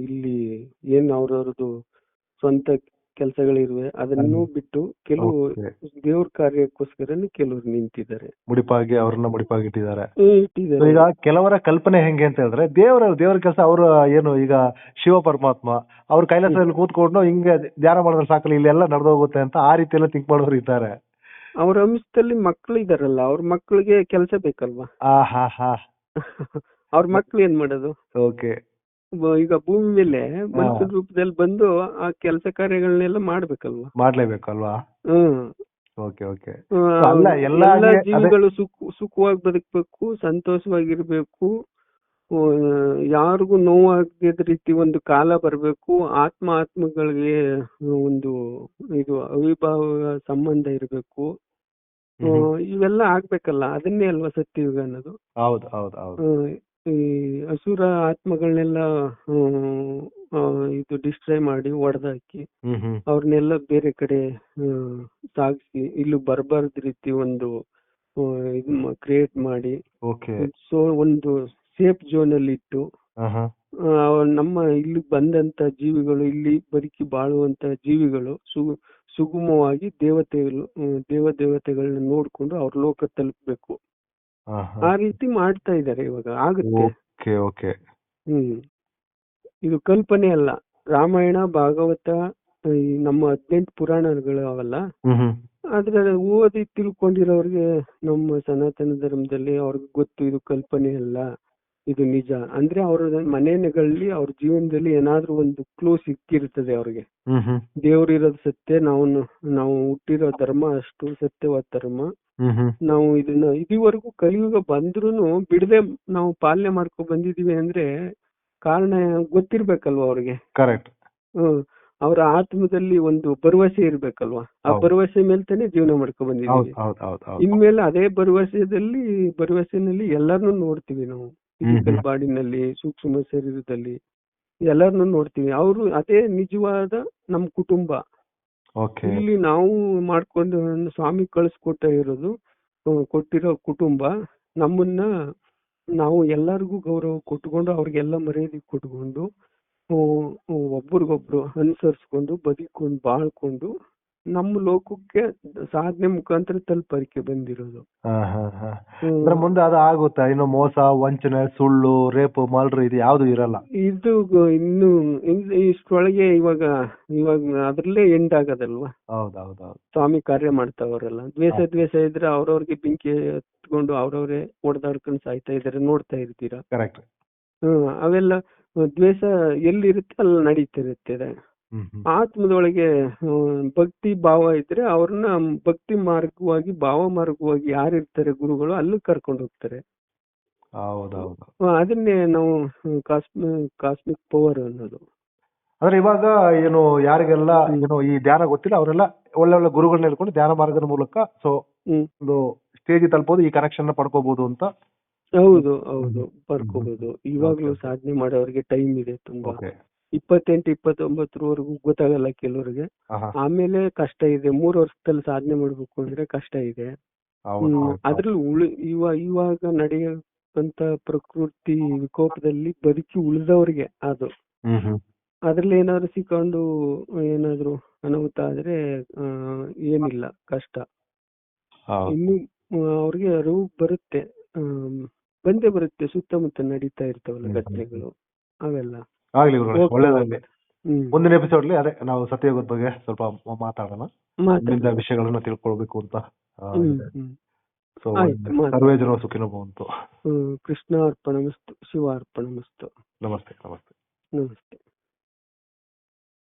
ಇಲ್ಲಿ ಏನ್ ಅವ್ರವ್ರದ್ದು ಸ್ವಂತ ಕೆಲಸಗಳಿರುವೆ ಅದನ್ನೂ ಬಿಟ್ಟು ಕೆಲವು ದೇವ್ರ ಕಾರ್ಯಕ್ಕೋಸ್ಕರನೇ ಕೆಲವ್ರು ನಿಂತಿದ್ದಾರೆ. ಮುಡಿಪಾಗಿ ಅವ್ರನ್ನ ಮುಡಿಪಾಗಿಟ್ಟಿದ್ದಾರೆ. ಈಗ ಕೆಲವರ ಕಲ್ಪನೆ ಹೆಂಗೆ ಅಂತ ಹೇಳಿದ್ರೆ, ದೇವರ ಕೆಲಸ ಅವರು ಏನು ಈಗ ಶಿವ ಪರಮಾತ್ಮ ಅವ್ರ ಕೈಲಾಸದಲ್ಲಿ ಕೂತ್ಕೊಂಡು ಹಿಂಗೆ ಧ್ಯಾನ ಮಾಡಿದ್ರೆ ಸಾಕಲ್ಲ, ಇಲ್ಲೆಲ್ಲ ನಡೆದೋಗುತ್ತೆ ಅಂತ ಆ ರೀತಿ ಎಲ್ಲ ಥಿಂಕ್ ಮಾಡೋರು ಇದ್ದಾರೆ. ಅವ್ರ ಅಂಶದಲ್ಲಿ ಮಕ್ಳು ಇದಾರಲ್ಲ, ಅವ್ರ ಮಕ್ಳಿಗೆ ಕೆಲಸ ಬೇಕಲ್ವಾ. ಅವ್ರ ಮಕ್ಳು ಏನ್ ಮಾಡೋದು? ಈಗ ಭೂಮಿ ಮೇಲೆ ಮನುಷ್ಯ ರೂಪದಲ್ಲಿ ಬಂದು ಆ ಕೆಲಸ ಕಾರ್ಯಗಳನ್ನೆಲ್ಲ ಮಾಡ್ಬೇಕಲ್ವಾ. ಎಲ್ಲ ಜೀವಿಗಳು ಸುಖವಾಗಿ ಬದುಕಬೇಕು, ಸಂತೋಷವಾಗಿರ್ಬೇಕು, ಯಾರಿಗೂ ನೋವಾಗದ ರೀತಿ ಒಂದು ಕಾಲ ಬರ್ಬೇಕು, ಆತ್ಮಗಳಿಗೆ ಒಂದು ಇದು ಅವಿಭಾವ ಸಂಬಂಧ ಇರ್ಬೇಕು. ಇವೆಲ್ಲ ಆಗ್ಬೇಕಲ್ಲ, ಅದನ್ನೇ ಅಲ್ವಾ ಸತ್ಯಯುಗ ಅನ್ನೋದು. ಈ ಅಸುರ ಆತ್ಮಗಳನ್ನೆಲ್ಲ ಇದು ಡಿಸ್ಟ್ರಾಯ್ ಮಾಡಿ ಹೊಡೆದಾಕಿ ಅವ್ರನ್ನೆಲ್ಲ ಬೇರೆ ಕಡೆ ಸಾಗಿಸಿ ಇಲ್ಲಿ ಬರಬಾರ್ದ ರೀತಿ ಒಂದು ಇದು ಕ್ರಿಯೇಟ್ ಮಾಡಿ, ಸೊ ಒಂದು ಸೇಫ್ ಝೋನ್ ಅಲ್ಲಿ ಇಟ್ಟು ನಮ್ಮ ಇಲ್ಲಿ ಬಂದಂತ ಜೀವಿಗಳು, ಇಲ್ಲಿ ಬದುಕಿ ಬಾಳುವಂತ ಜೀವಿಗಳು ಸುಗಮವಾಗಿ ದೇವತೆಗಳನ್ನ ನೋಡ್ಕೊಂಡು ಅವ್ರ ಲೋಕ ತಲುಪಬೇಕು. ಆ ರೀತಿ ಮಾಡ್ತಾ ಇದ್ದಾರೆ ಇವಾಗ. ಆಗುತ್ತೆ. ಇದು ಕಲ್ಪನೆ ಅಲ್ಲ. ರಾಮಾಯಣ, ಭಾಗವತ, ನಮ್ಮ 18 ಪುರಾಣಗಳು ಅವಲ್ಲ, ಅದ್ರಲ್ಲಿ ಓದಿ ತಿಳ್ಕೊಂಡಿರೋರ್ಗೆ ನಮ್ಮ ಸನಾತನ ಧರ್ಮದಲ್ಲಿ ಅವ್ರಿಗೆ ಗೊತ್ತು ಇದು ಕಲ್ಪನೆ ಅಲ್ಲ, ಇದು ನಿಜ. ಅಂದ್ರೆ ಅವ್ರ ಮನೆಗಳಲ್ಲಿ ಅವ್ರ ಜೀವನದಲ್ಲಿ ಏನಾದ್ರೂ ಒಂದು ಕ್ಲೂ ಸಿಕ್ಕಿರ್ತದೆ ಅವ್ರಿಗೆ. ದೇವ್ರು ಇರೋದು ಸತ್ಯ, ನಾವು ಹುಟ್ಟಿರೋ ಧರ್ಮ ಅಷ್ಟು ಸತ್ಯವಾದ ಧರ್ಮ. ನಾವು ಇದನ್ನ ಇದುವರೆಗೂ ಕಲಿಯುಗ ಬಂದ್ರೂನು ಬಿಡದೆ ನಾವು ಪಾಲನೆ ಮಾಡ್ಕೊ ಬಂದಿದೀವಿ ಅಂದ್ರೆ ಕಾರಣ ಗೊತ್ತಿರ್ಬೇಕಲ್ವಾ ಅವ್ರಿಗೆ. ಅವರ ಆತ್ಮದಲ್ಲಿ ಒಂದು ಭರವಸೆ ಇರ್ಬೇಕಲ್ವಾ. ಆ ಭರವಸೆ ಮೇಲೆ ತಾನೇ ಜೀವನ ಮಾಡ್ಕೊ ಬಂದಿದೀವಿ. ಇನ್ಮೇಲೆ ಅದೇ ಭರವಸೆನಲ್ಲಿ ಎಲ್ಲಾರನ್ನೂ ನೋಡ್ತೀವಿ ನಾವು. ಫಿಸಿಕಲ್ ಬಾಡಿನಲ್ಲಿ, ಸೂಕ್ಷ್ಮ ಶರೀರದಲ್ಲಿ ಎಲ್ಲಾರನ್ನೂ ನೋಡ್ತೀವಿ. ಅವರು ಅದೇ ನಿಜವಾದ ನಮ್ ಕುಟುಂಬ. ಇಲ್ಲಿ ನಾವು ಮಾಡ್ಕೊಂಡು ಸ್ವಾಮಿ ಕೊಟ್ಟಿರೋ ಕುಟುಂಬ. ನಮ್ಮನ್ನ ನಾವು ಎಲ್ಲರಿಗೂ ಗೌರವ ಕೊಟ್ಕೊಂಡು ಅವ್ರಿಗೆಲ್ಲ ಮರ್ಯಾದೆ ಕೊಟ್ಕೊಂಡು ಒಬ್ರಿಗೊಬ್ರು ಅನುಸರಿಸ್ಕೊಂಡು ಬದುಕೊಂಡು ಬಾಳ್ಕೊಂಡು ನಮ್ಮ ಲೋಕಕ್ಕೆ ಸಾಧನೆ ಮುಖಾಂತರ ತಲುಪರಿಕೆ ಬಂದಿರೋದು. ಮುಂದೆ ಅದು ಆಗುತ್ತಾ? ಇನ್ನು ಮೋಸ, ವಂಚನೆ, ಸುಳ್ಳು, ರೇಪು, ಮರ್ಡರ್ ಇದು ಯಾವ್ದು ಇರಲ್ಲ. ಇದು ಇನ್ನು ಇಷ್ಟೊಳಗೆ ಇವಾಗ ಅದ್ರಲ್ಲೇ ಎಂಡ್ ಆಗದಲ್ವಾ. ಸ್ವಾಮಿ ಕಾರ್ಯ ಮಾಡ್ತಾವ್ರಲ್ಲ. ದ್ವೇಷ ಇದ್ರೆ ಅವ್ರವ್ರಿಗೆ ಬೆಂಕಿ ಹತ್ಕೊಂಡು ಅವ್ರವ್ರೆ ಹೊಡೆದಾಡ್ಕೊಂಡು ಸಾಯ್ತಾ ಇದಾರೆ, ನೋಡ್ತಾ ಇರ್ತೀರಾ. ಕರೆಕ್ಟ್. ಅವೆಲ್ಲ ದ್ವೇಷ ಎಲ್ಲಿರುತ್ತೆ ಅಲ್ಲಿ ನಡೀತಿರುತ್ತದೆ. ಆತ್ಮದೊಳಗೆ ಭಕ್ತಿ ಭಾವ ಇದ್ರೆ ಅವ್ರನ್ನ ಭಕ್ತಿ ಮಾರ್ಗವಾಗಿ ಭಾವ ಮಾರ್ಗವಾಗಿ ಯಾರಿರ್ತಾರೆ ಗುರುಗಳು ಅಲ್ಲಿ ಕರ್ಕೊಂಡು ಹೋಗ್ತಾರೆ. ಹೌದೌದು. ಅದನ್ನೇ ನಾವು ಕಾಸ್ಮಿಕ್ ಪವರ್ ಅನ್ನೋದು. ಅಂದ್ರೆ ಇವಾಗ ಏನು ಯಾರಿಗೆಲ್ಲ ಏನು ಈ ಧ್ಯಾನ ಗೊತ್ತಿಲ್ಲ ಅವರೆಲ್ಲ ಒಳ್ಳೆ ಒಳ್ಳೆ ಗುರುಗಳನ್ನ ಹೇಳ್ಕೊಂಡು ಧ್ಯಾನ ಮಾರ್ಗದ ಮೂಲಕ ಸೊ ಒಂದು ಸ್ಟೇಜ್ ತಲುಪೋದು, ಈ ಕನೆಕ್ಷನ್ ಪಡ್ಕೋಬಹುದು ಅಂತ. ಹೌದು ಹೌದು, ಪಡ್ಕೋಬಹುದು. ಇವಾಗ್ಲೂ ಸಾಧನೆ ಮಾಡೋರಿಗೆ ಟೈಮ್ ಇದೆ ತುಂಬಾ. 28-29ವರೆಗೂ ಗೊತ್ತಾಗಲ್ಲ ಕೆಲವರಿಗೆ. ಆಮೇಲೆ ಕಷ್ಟ ಇದೆ. 3 ವರ್ಷದಲ್ಲಿ ಸಾಧನೆ ಮಾಡ್ಬೇಕು ಅಂದ್ರೆ ಕಷ್ಟ ಇದೆ. ಅದ್ರಲ್ಲಿ ಇವಾಗ ನಡೆಯಂತ ಪ್ರಕೃತಿ ವಿಕೋಪದಲ್ಲಿ ಬದುಕಿ ಉಳಿದವ್ರಿಗೆ ಅದು. ಅದ್ರಲ್ಲಿ ಏನಾದ್ರು ಸಿಕ್ಕೊಂಡು ಏನಾದ್ರು ಅನಾಹುತ ಆದ್ರೆ ಏನಿಲ್ಲ, ಕಷ್ಟ. ಇನ್ನು ಅವ್ರಿಗೆ ಅರಿವು ಬರುತ್ತೆ, ಬಂದೇ ಬರುತ್ತೆ. ಸುತ್ತಮುತ್ತ ನಡೀತಾ ಇರ್ತಾವಲ್ಲ ಘಟನೆಗಳು ಅವೆಲ್ಲ. ಆಗ್ಲಿ ಗುರುಗಳೇ, ಒಳ್ಳೇದಾಗ್ಲಿ. ಮುಂದಿನ ಎಪಿಸೋಡ್ ಅದೇ ನಾವು ಸತ್ಯಯುಗದ ಬಗ್ಗೆ ಸ್ವಲ್ಪ ಮಾತಾಡೋಣ, ವಿಷಯಗಳನ್ನ ತಿಳ್ಕೊಳ್ಬೇಕು ಅಂತ. ಸರ್ವೇ ಜನ ಸುಖಿನೋ ಭವಂತು. ಕೃಷ್ಣ ಅರ್ಪಣಮಸ್ತು, ಶಿವ ಅರ್ಪಣಮಸ್ತು. ನಮಸ್ತೆ ನಮಸ್ತೆ.